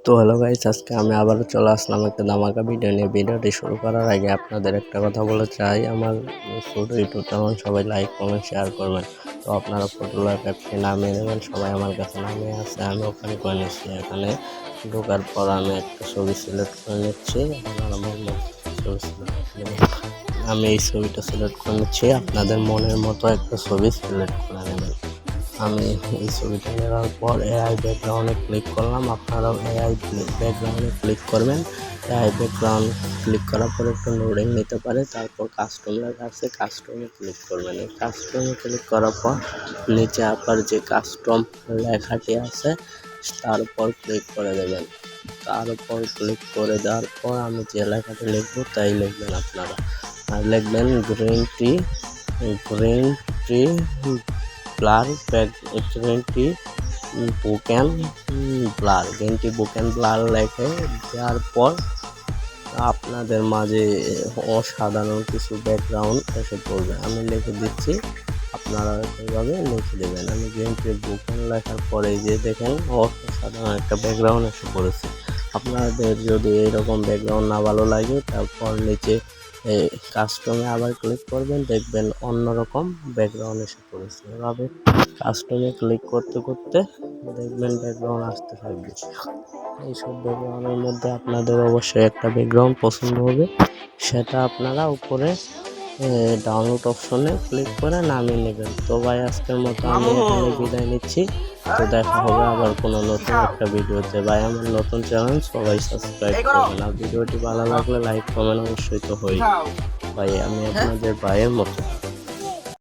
তো hello guys, আজকে আমি আবারও চলে আসলাম একটা ধামাকা ভিডিও নিয়ে। ভিডিওটি শুরু করার আগে আপনাদের একটা কথা বলে চাই, আমার ছোট ইউটিউব চ্যানেল সবাই লাইক কমেন্ট শেয়ার করবেন। তো আপনারা ফটোলার অ্যাপটি নামিয়ে নেবেন। সবাই আমার কাছে নামিয়ে আছে, আমি ওপেন করে নিচ্ছি। এখানে ঢোকার পর আমি একটা ছবি সিলেক্ট করে নিচ্ছি। আপনারা আমার ছবি সিলেক্ট নেবেন। আমি এই ছবিটা সিলেক্ট করে নিচ্ছি, আপনাদের মনের মতো একটা ছবি সিলেক্ট করে নেবেন। আমি এই ছবিটা নেওয়ার পর এআই ব্যাকগ্রাউন্ডে ক্লিক করলাম। আপনারাও এআই ব্যাকগ্রাউন্ডে ক্লিক করবেন। এআই ব্যাকগ্রাউন্ড ক্লিক করার পর একটু লোডিং নিতে পারে, তারপর কাস্টম লেখা আছে, কাস্টমে ক্লিক করবেন। এই কাস্টমে ক্লিক করার পর নিচে আবার যে কাস্টম লেখাটি আছে তার উপর ক্লিক করে দেবেন। তার উপর ক্লিক করে দেওয়ার পর আমি যে লেখাটি লিখবো তাই লিখবেন আপনারা। আর লিখবেন green tea blur green tea বুকেন blur লেখে দেওয়ার পর আপনাদের মাঝে অসাধারণ কিছু ব্যাকগ্রাউন্ড এসে পড়বে। আমি লিখে দিচ্ছি, আপনারা এইভাবে লিখে দেবেন। আমি গ্রিন টি বুকেন লেখার পরে যে দেখেন অসাধারণ একটা ব্যাকগ্রাউন্ড এসে পড়েছে। আপনাদের যদি এইরকম ব্যাকগ্রাউন্ড না ভালো লাগে, তারপর নিচে কাস্টমে আবার ক্লিক করবেন, দেখবেন অন্যরকম ব্যাকগ্রাউন্ড এসে পড়েছে। এভাবে কাস্টমে ক্লিক করতে করতে দেখবেন ব্যাকগ্রাউন্ড আসতে থাকবে। এইসব ব্যাকগ্রাউন্ডের মধ্যে আপনাদের অবশ্যই একটা ব্যাকগ্রাউন্ড পছন্দ হবে, সেটা আপনারা উপরে ডাউনলোড অপশনে ক্লিক করে নামিয়ে নেবেন। তো ভাই, আজকের মতো আমি এখানে বিদায় নিচ্ছি। তো দেখা হবে আবার কোনো নতুন একটা ভিডিওতে। ভাই, আমার নতুন চ্যানেল সবাই সাবস্ক্রাইব করবেন। আর ভিডিওটি ভালো লাগলে লাইক কমেন্ট অবশ্যই তো হই। ভাই, আমি আপনাদের ভাইয়ের মতো।